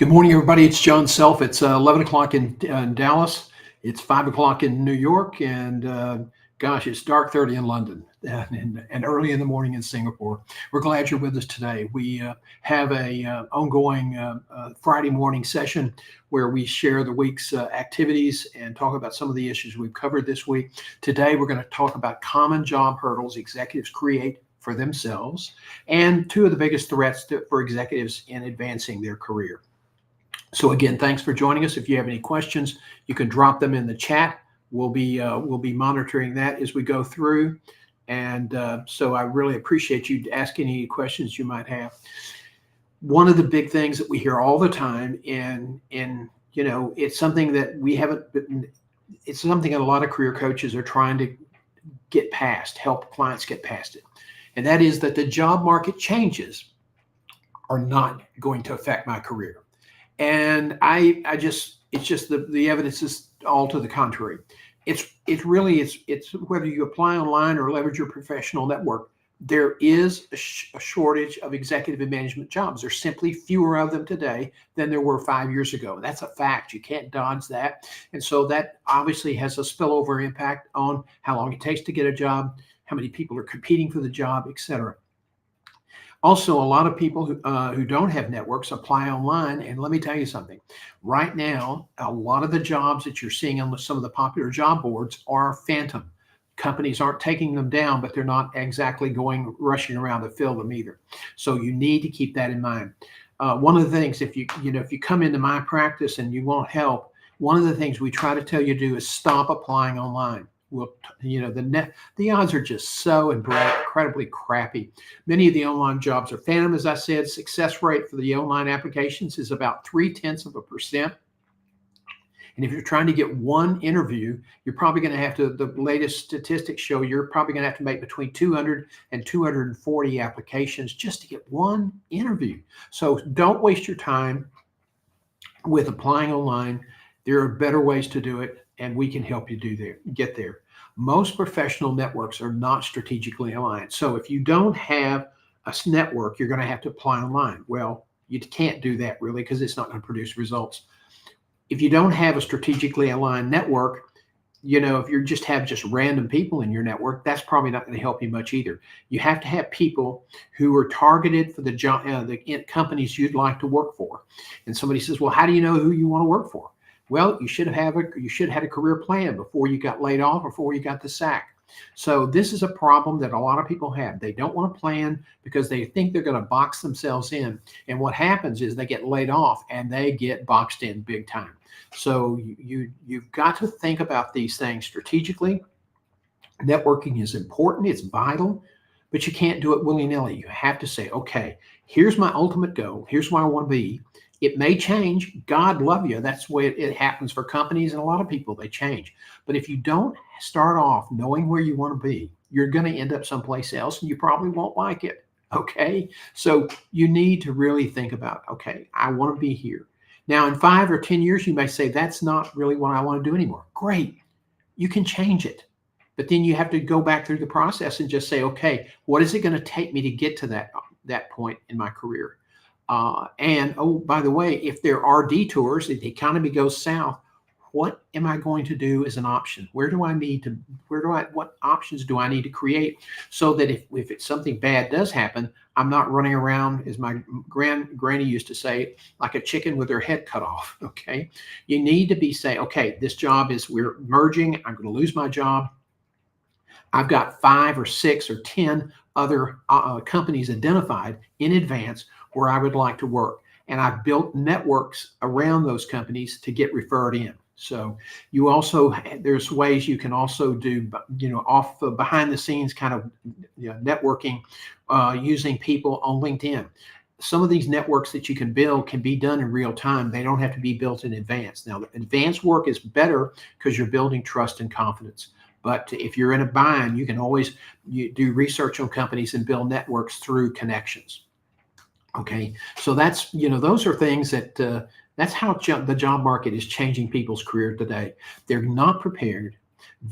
Good morning, everybody. It's John Self. It's 11 o'clock in Dallas. It's 5 o'clock in New York. And gosh, it's dark 30 in London and early in the morning in Singapore. We're glad you're with us today. We have a ongoing Friday morning session where we share the week's activities and talk about some of the issues we've covered this week. Today, we're going to talk about common job hurdles executives create for themselves and two of the biggest threats for executives in advancing their career. So again, thanks for joining us. If you have any questions, you can drop them in the chat. We'll be monitoring that as we go through. And so I really appreciate you asking any questions you might have. One of the big things that we hear all the time it's something that we haven't been, it's something that a lot of career coaches are trying to get past, help clients get past it. And that is that the job market changes are not going to affect my career. And it's just the evidence is all to the contrary. It's whether you apply online or leverage your professional network, there is a shortage of executive and management jobs. There's simply fewer of them today than there were 5 years ago. That's a fact. You can't dodge that. And so that obviously has a spillover impact on how long it takes to get a job, how many people are competing for the job, et cetera. Also, a lot of people who don't have networks apply online. And let me tell you something. Right now, a lot of the jobs that you're seeing on some of the popular job boards are phantom. Companies aren't taking them down, but they're not exactly rushing around to fill them either. So you need to keep that in mind. One of the things, if you come into my practice and you want help, one of the things we try to tell you to do is stop applying online. The odds are just so incredibly crappy. Many of the online jobs are phantom, as I said. Success rate for the online applications is about 0.3%. And if you're trying to get one interview, you're probably going to have to, the latest statistics show you're probably going to have to make between 200 and 240 applications just to get one interview. So don't waste your time with applying online. There are better ways to do it, and we can help you get there. Most professional networks are not strategically aligned. So if you don't have a network, you're going to have to apply online. Well, you can't do that really because it's not going to produce results. If you don't have a strategically aligned network, if you have just random people in your network, that's probably not going to help you much either. You have to have people who are targeted for the job, the companies you'd like to work for. And somebody says, well, how do you know who you want to work for? Well, you should have had a career plan before you got laid off, before you got the sack. So this is a problem that a lot of people have. They don't want to plan because they think they're going to box themselves in. And what happens is they get laid off and they get boxed in big time. So you've got to think about these things strategically. Networking is important. It's vital, but you can't do it willy-nilly. You have to say, okay, here's my ultimate goal. Here's where I want to be. It may change. God love you. That's the way it happens for companies and a lot of people. They change. But if you don't start off knowing where you want to be, you're going to end up someplace else and you probably won't like it. Okay. So you need to really think about, okay, I want to be here. Now, in 5 or 10 years, you may say, that's not really what I want to do anymore. Great. You can change it. But then you have to go back through the process and just say, okay, what is it going to take me to get to that point in my career? And oh, by the way, if there are detours, if the economy goes south, what am I going to do as an option? What options do I need to create so that if it's something bad does happen, I'm not running around, as my granny used to say, like a chicken with their head cut off. Okay. You need to be saying, okay, this job we're merging. I'm going to lose my job. I've got 5 or 6 or 10 other companies identified in advance where I would like to work. And I've built networks around those companies to get referred in. So there's ways you can also do, behind the scenes kind of networking using people on LinkedIn. Some of these networks that you can build can be done in real time. They don't have to be built in advance. Now, the advanced work is better because you're building trust and confidence. But if you're in a bind, you can always do research on companies and build networks through connections. Okay, so that's, those are things that's how the job market is changing people's career today. They're not prepared.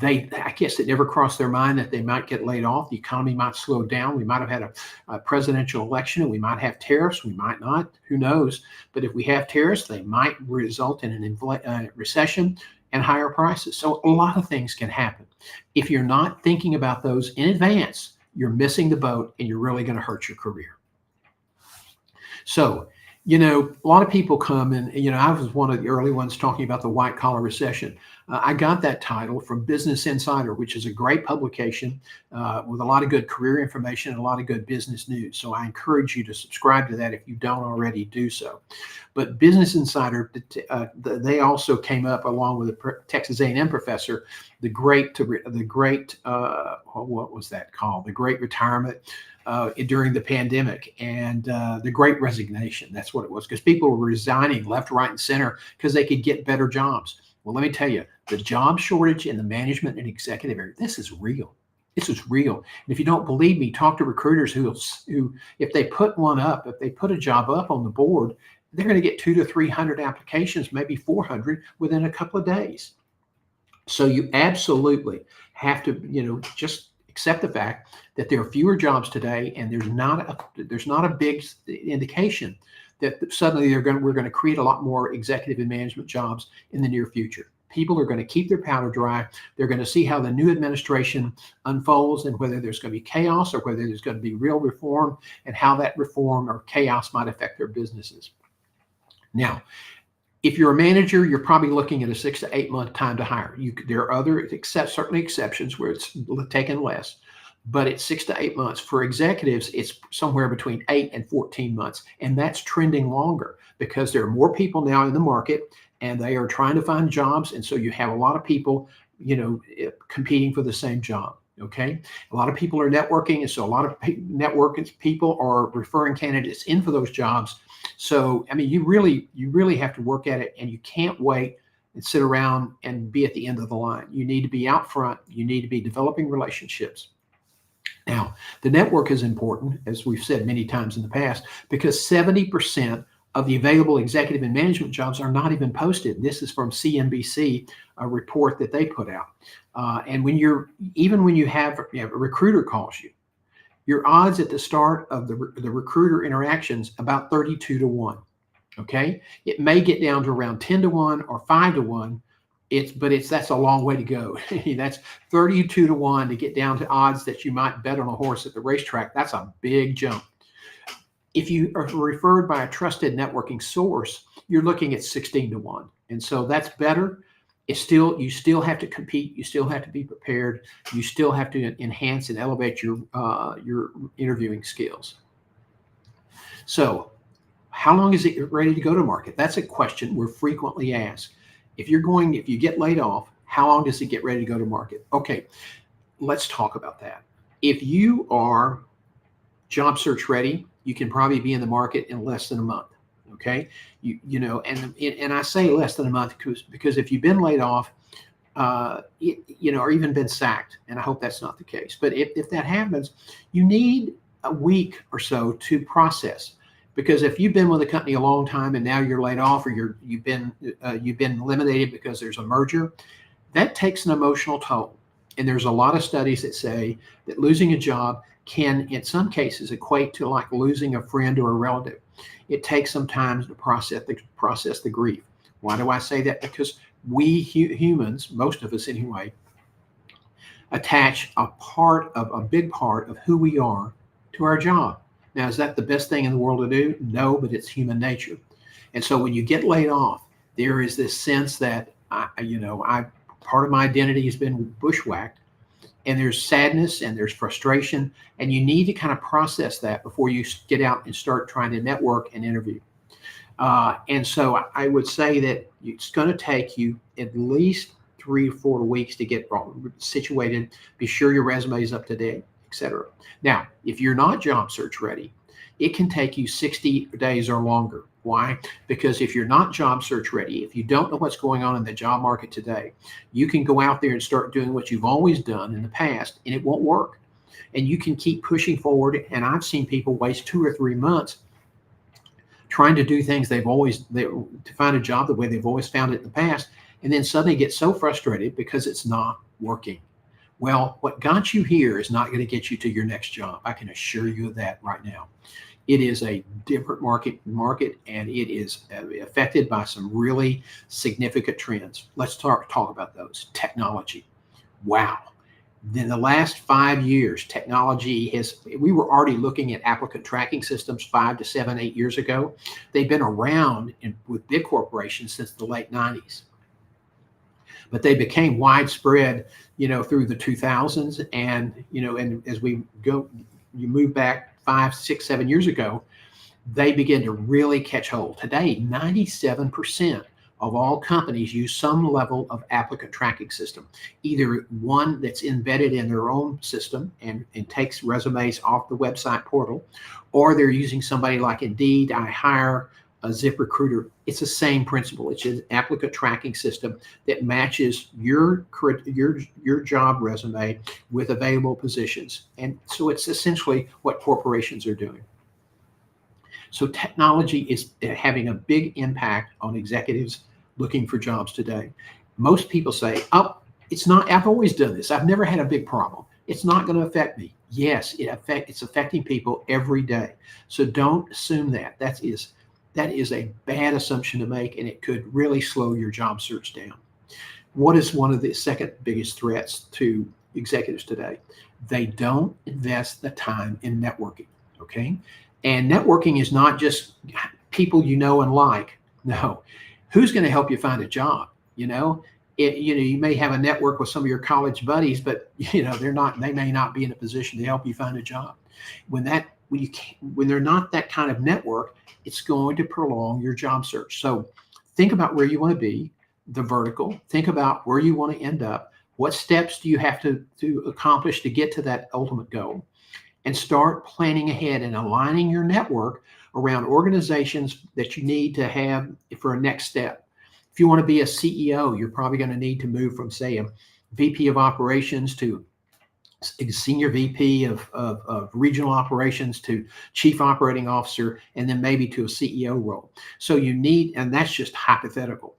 I guess it never crossed their mind that they might get laid off. The economy might slow down. We might have had a presidential election, and we might have tariffs. We might not. Who knows? But if we have tariffs, they might result in an recession and higher prices. So a lot of things can happen. If you're not thinking about those in advance, you're missing the boat, and you're really going to hurt your career. So, a lot of people come and, I was one of the early ones talking about the white collar recession. I got that title from Business Insider, which is a great publication with a lot of good career information and a lot of good business news. So I encourage you to subscribe to that if you don't already do so. But Business Insider, they also came up along with a Texas A&M professor, what was that called? The Great Retirement during the pandemic, and the Great Resignation. That's what it was, because people were resigning left, right, and center because they could get better jobs. Well, let me tell you, the job shortage in the management and executive area, this is real. This is real. And if you don't believe me, talk to recruiters who, if they put a job up on the board, they're going to get 200 to 300 applications, maybe 400 within a couple of days. So you absolutely have to, just accept the fact that there are fewer jobs today, and there's not a big indication that suddenly we're going to create a lot more executive and management jobs in the near future. People are going to keep their powder dry. They're going to see how the new administration unfolds, and whether there's going to be chaos or whether there's going to be real reform, and how that reform or chaos might affect their businesses. Now, if you're a manager, you're probably looking at a 6 to 8 month time to hire. There are other certainly exceptions where it's taken less, but it's 6 to 8 months. For executives, it's somewhere between 8 and 14 months, and that's trending longer because there are more people now in the market, and they are trying to find jobs, and so you have a lot of people, competing for the same job. Okay, a lot of people are networking, and so a lot of networking people are referring candidates in for those jobs. So, you really have to work at it, and you can't wait and sit around and be at the end of the line. You need to be out front. You need to be developing relationships. Now, the network is important, as we've said many times in the past, because 70% of the available executive and management jobs are not even posted. This is from CNBC, a report that they put out. And when you have a recruiter calls you, your odds at the start of the recruiter interactions about 32 to 1. Okay, it may get down to around 10 to 1 or 5 to 1. That's a long way to go. That's 32 to 1 to get down to odds that you might bet on a horse at the racetrack. That's a big jump. If you are referred by a trusted networking source, you're looking at 16 to 1. And so that's better. You still have to compete. You still have to be prepared. You still have to enhance and elevate your interviewing skills. So how long is it ready to go to market? That's a question we're frequently asked. If you get laid off, how long does it get ready to go to market? Okay, let's talk about that. If you are job search ready, you can probably be in the market in less than a month. Okay, and I say less than a month because if you've been laid off, or even been sacked, and I hope that's not the case, but if that happens, you need a week or so to process. Because if you've been with a company a long time and now you're laid off, or you've been eliminated because there's a merger, that takes an emotional toll. And there's a lot of studies that say that losing a job can, in some cases, equate to like losing a friend or a relative. It takes some time to process the grief. Why do I say that? Because we humans, most of us anyway, attach a big part of who we are to our job. Now, is that the best thing in the world to do? No, but it's human nature. And so when you get laid off, there is this sense that part of my identity has been bushwhacked, and there's sadness and there's frustration, and you need to kind of process that before you get out and start trying to network and interview. And so I would say that it's going to take you at least 3 or 4 weeks to get situated, be sure your resume is up to date, etc. Now, if you're not job search ready, it can take you 60 days or longer. Why? Because if you're not job search ready, if you don't know what's going on in the job market today, you can go out there and start doing what you've always done in the past, and it won't work. And you can keep pushing forward. And I've seen people waste 2 or 3 months trying to do things to find a job the way they've always found it in the past, and then suddenly get so frustrated because it's not working. Well, what got you here is not going to get you to your next job. I can assure you of that right now. It is a different market, and it is affected by some really significant trends. Let's talk about those. Technology. Wow. In the last 5 years, we were already looking at applicant tracking systems 5 to 7, 8 years ago. They've been around with big corporations since the late 90s. But they became widespread, through the 2000s. And, and as you move back 5, 6, 7 years ago, they began to really catch hold. Today, 97% of all companies use some level of applicant tracking system, either one that's embedded in their own system and takes resumes off the website portal, or they're using somebody like Indeed, iHire, a ZipRecruiter. It's the same principle. It's an applicant tracking system that matches your job resume with available positions. And so it's essentially what corporations are doing. So technology is having a big impact on executives looking for jobs today. Most people say, oh, it's not, I've always done this. I've never had a big problem. It's not going to affect me. Yes, it's affecting people every day. So don't assume that. That is a bad assumption to make, and it could really slow your job search down. What is one of the second biggest threats to executives today? They don't invest the time in networking, okay? And networking is not just people you know and like. No, who's going to help you find a job? You may have a network with some of your college buddies, but they may not be in a position to help you find a job. When they're not that kind of network, it's going to prolong your job search. So think about where you want to be, the vertical. Think about where you want to end up. What steps do you have to accomplish to get to that ultimate goal? And start planning ahead and aligning your network around organizations that you need to have for a next step. If you want to be a CEO, you're probably going to need to move from, say, a VP of operations to a senior VP of regional operations to chief operating officer, and then maybe to a CEO role. So and that's just hypothetical.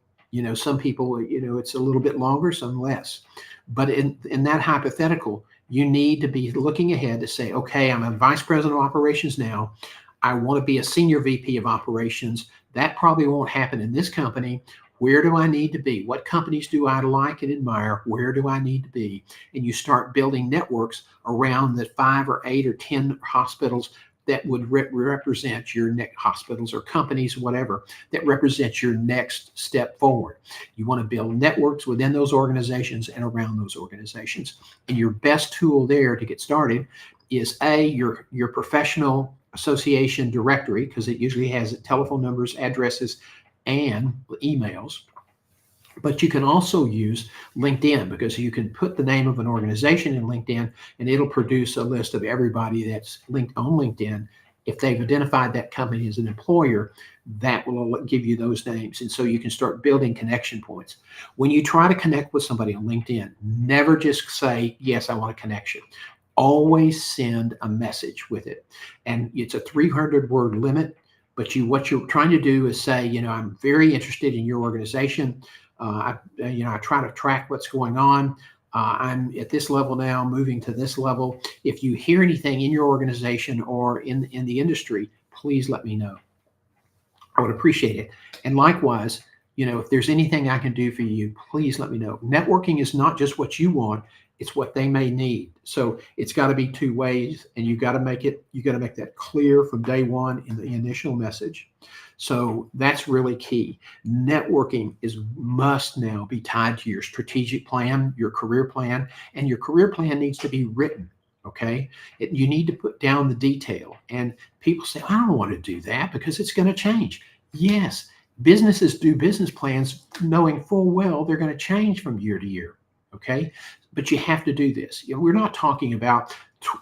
Some people, it's a little bit longer, some less. But in that hypothetical, you need to be looking ahead to say, okay, I'm a vice president of operations now. I want to be a senior VP of operations. That probably won't happen in this company. Where do I need to be? What companies do I like and admire? Where do I need to be? And you start building networks around the 5 or 8 or 10 hospitals that would represent your next hospitals or companies, whatever, that represent your next step forward. You want to build networks within those organizations and around those organizations. And your best tool there to get started is your professional association directory, because it usually has telephone numbers, addresses, and emails. But you can also use LinkedIn, because you can put the name of an organization in LinkedIn and it'll produce a list of everybody that's linked on LinkedIn. If they've identified that company as an employer, that will give you those names. And so you can start building connection points. When you try to connect with somebody on LinkedIn, never just say, yes, I want a connection. Always send a message with it. And it's a 300-word limit. But what you're trying to do is say, I'm very interested in your organization. I try to track what's going on. I'm at this level now, moving to this level. If you hear anything in your organization or in the industry, please let me know. I would appreciate it. And likewise, if there's anything I can do for you, please let me know. Networking is not just what you want, it's what they may need. So it's got to be two ways, and you got to make that clear from day one in the initial message. So that's really key. Networking must now be tied to your strategic plan, your career plan, and your career plan needs to be written. Okay. You need to put down the detail, and people say, I don't want to do that because it's going to change. Yes. Businesses do business plans knowing full well they're going to change from year to year. Okay. But you have to do this. We're not talking about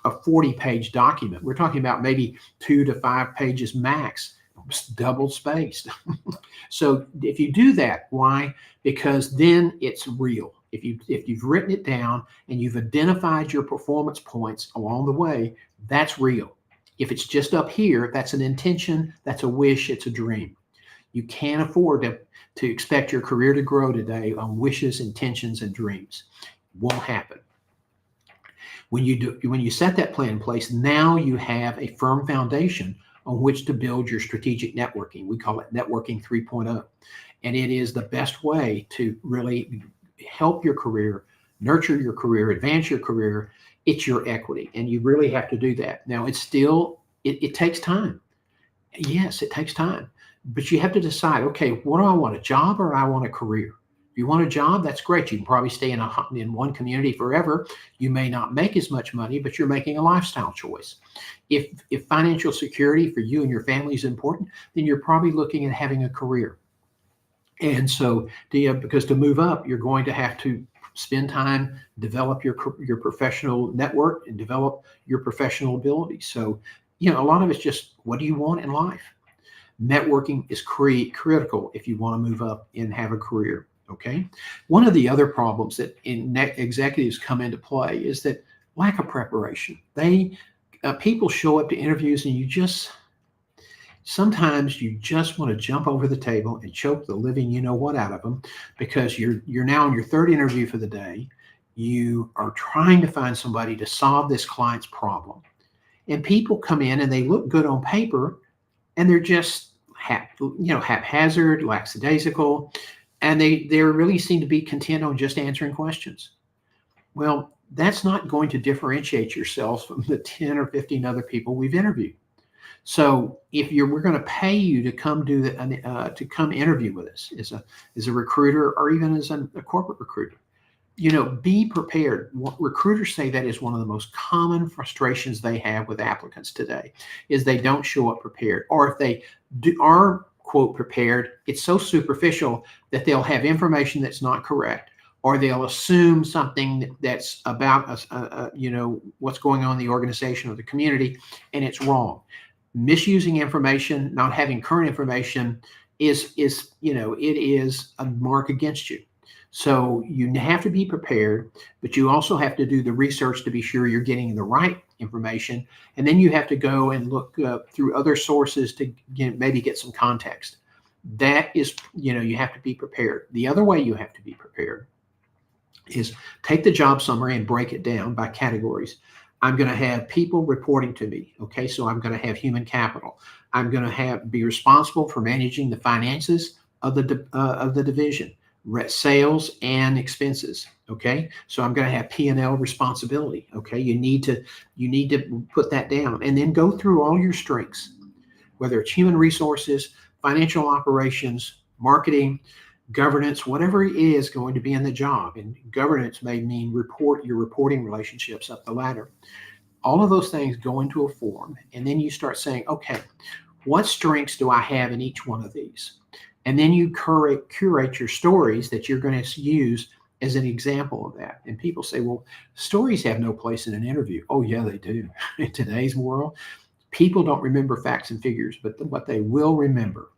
a 40-page document. We're talking about maybe 2 to 5 pages max, double spaced. So if you do that, why? Because then it's real. If you've written it down and you've identified your performance points along the way, that's real. If it's just up here, that's an intention, that's a wish, it's a dream. You can't afford to expect your career to grow today on wishes, intentions, and dreams. Won't happen. When you set that plan in place, now you have a firm foundation on which to build your strategic networking. We call it networking 3.0. And it is the best way to really help your career, nurture your career, advance your career. It's your equity. And you really have to do that. Now, it takes time. Yes, it takes time. But you have to decide, okay, what do I want, a job or I want a career? If you want a job, that's great. You can probably stay in one community forever. You may not make as much money, but you're making a lifestyle choice. If financial security for you and your family is important, then you're probably looking at having a career. And so, because to move up, you're going to have to spend time, develop your professional network and develop your professional abilities. So, a lot of it's just, what do you want in life? Networking is critical if you want to move up and have a career. Okay. One of the other problems that executives come into play is that lack of preparation. People show up to interviews and sometimes you just want to jump over the table and choke the living out of them, because you're now on your third interview for the day. You are trying to find somebody to solve this client's problem. And people come in and they look good on paper, and they're just haphazard, lackadaisical, and they really seem to be content on just answering questions. Well, that's not going to differentiate yourselves from the 10 or 15 other people we've interviewed. So if we're going to pay you to come to come interview with us as a recruiter, or even as a corporate recruiter, be prepared. Recruiters say that is one of the most common frustrations they have with applicants today, is they don't show up prepared. Or if they are, quote, prepared, it's so superficial that they'll have information that's not correct, or they'll assume something that's about what's going on in the organization or the community, and it's wrong. Misusing information, not having current information is a mark against you. So you have to be prepared, but you also have to do the research to be sure you're getting the right information. And then you have to go and look through other sources to maybe get some context. That is, you have to be prepared. The other way you have to be prepared is take the job summary and break it down by categories. I'm going to have people reporting to me. Okay, so I'm going to have human capital. I'm going to be responsible for managing the finances of the division, sales and expenses. Okay, so I'm going to have P&L responsibility. Okay, you need to put that down, and then go through all your strengths, whether it's human resources, financial operations, marketing, governance, whatever it is going to be in the job. And governance may mean your reporting relationships up the ladder. All of those things go into a form, and then you start saying, okay, what strengths do I have in each one of these? And then you curate your stories that you're going to use as an example of that. And people say, well, stories have no place in an interview. Oh yeah, they do. In today's world, people don't remember facts and figures, but what they will remember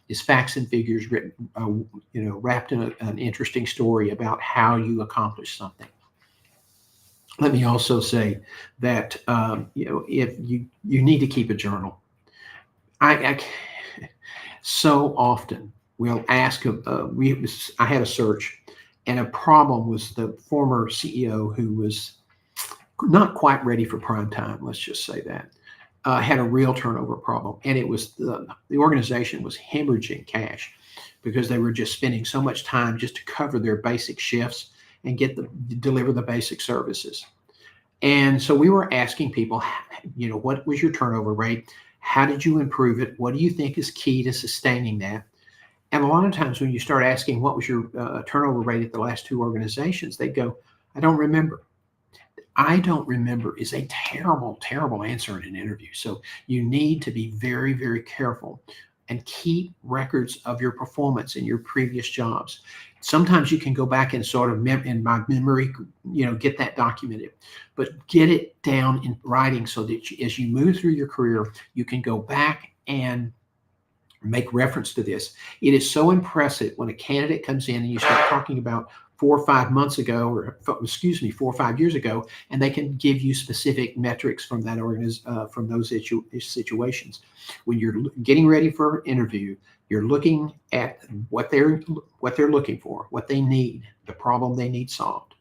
is facts and figures written, wrapped in an interesting story about how you accomplished something. Let me also say that if you need to keep a journal. I so often we'll ask. I had a search, and a problem was the former CEO, who was not quite ready for prime time. Let's just say that. Had a real turnover problem, and it was the organization was hemorrhaging cash because they were just spending so much time just to cover their basic shifts and deliver the basic services. And so we were asking people, what was your turnover rate? How did you improve it? What do you think is key to sustaining that? And a lot of times when you start asking what was your turnover rate at the last two organizations, they go, I don't remember. I don't remember is a terrible, terrible answer in an interview. So you need to be very, very careful and keep records of your performance in your previous jobs. Sometimes you can go back and sort of in my memory, get that documented, but get it down in writing so that as you move through your career, you can go back and make reference to this. It is so impressive when a candidate comes in and you start talking about 4 or 5 months ago, or 4 or 5 years ago, and they can give you specific metrics from that from those situations. When you're getting ready for an interview, You're looking at what they're looking for, what they need, the problem they need solved.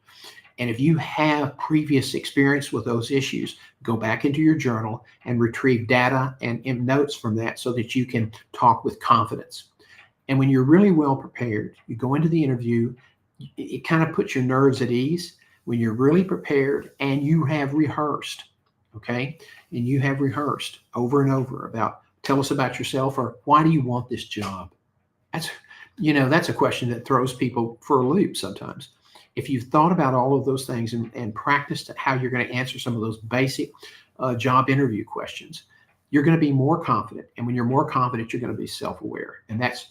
And if you have previous experience with those issues, go back into your journal and retrieve data and notes from that so that you can talk with confidence. And when you're really well prepared, you go into the interview, it kind of puts your nerves at ease when you're really prepared and you have rehearsed, okay? And you have rehearsed over and over about, tell us about yourself, or why do you want this job? That's a question that throws people for a loop sometimes. If you've thought about all of those things and practiced how you're going to answer some of those basic job interview questions, you're going to be more confident. And when you're more confident, you're going to be self-aware. And that's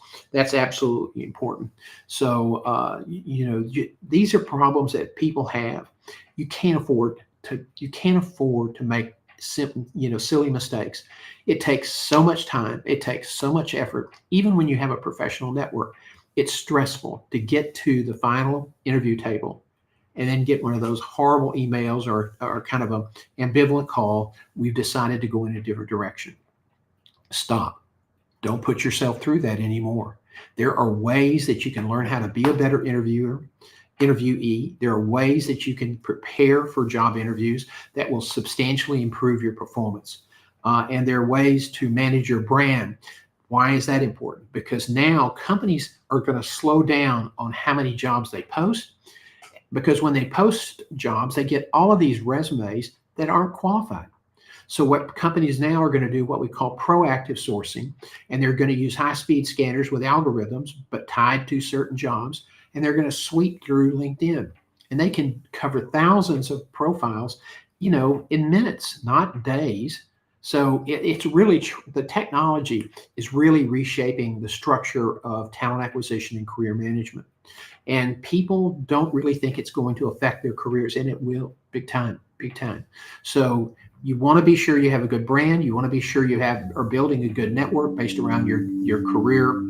absolutely important. So, these are problems that people have. You can't afford to make silly mistakes. It takes so much time. It takes so much effort. Even when you have a professional network, it's stressful to get to the final interview table and then get one of those horrible emails or kind of an ambivalent call. We've decided to go in a different direction. Stop. Don't put yourself through that anymore. There are ways that you can learn how to be a better interviewee. There are ways that you can prepare for job interviews that will substantially improve your performance. And there are ways to manage your brand. Why is that important? Because now companies are going to slow down on how many jobs they post, because when they post jobs, they get all of these resumes that aren't qualified. So what companies now are going to do, what we call proactive sourcing, and they're going to use high-speed scanners with algorithms, but tied to certain jobs, and they're going to sweep through LinkedIn. And they can cover thousands of profiles, in minutes, not days. So it's really, the technology is really reshaping the structure of talent acquisition and career management. And people don't really think it's going to affect their careers, and it will, big time, big time. So you want to be sure you have a good brand. You want to be sure you are building a good network based around your career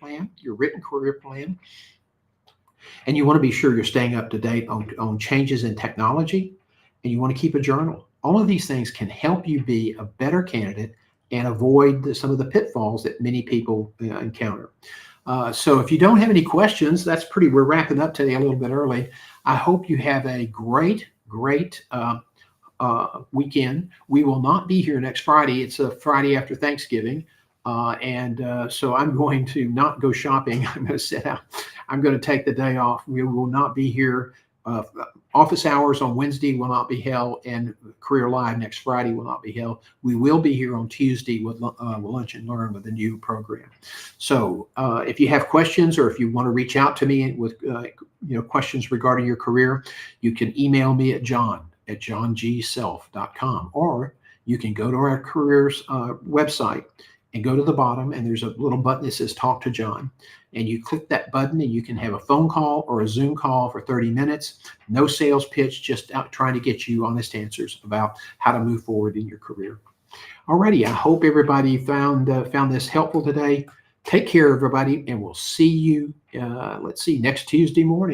plan, your written career plan. And you want to be sure you're staying up to date on changes in technology, and you want to keep a journal. All of these things can help you be a better candidate and avoid some of the pitfalls that many people encounter. So if you don't have any questions, we're wrapping up today a little bit early. I hope you have a great weekend. We will not be here next Friday. It's a Friday after Thanksgiving. So I'm going to not go shopping. I'm going to sit out. I'm going to take the day off. We will not be here. Office hours on Wednesday will not be held, and Career Live next Friday will not be held. We will be here on Tuesday with Lunch and Learn with a new program. So if you have questions, or if you want to reach out to me with questions regarding your career, you can email me at john@johngself.com, or you can go to our careers website and go to the bottom, and there's a little button that says Talk to John. And you click that button, and you can have a phone call or a Zoom call for 30 minutes. No sales pitch, just out trying to get you honest answers about how to move forward in your career. Alrighty, I hope everybody found this helpful today. Take care, everybody, and we'll see you, next Tuesday morning.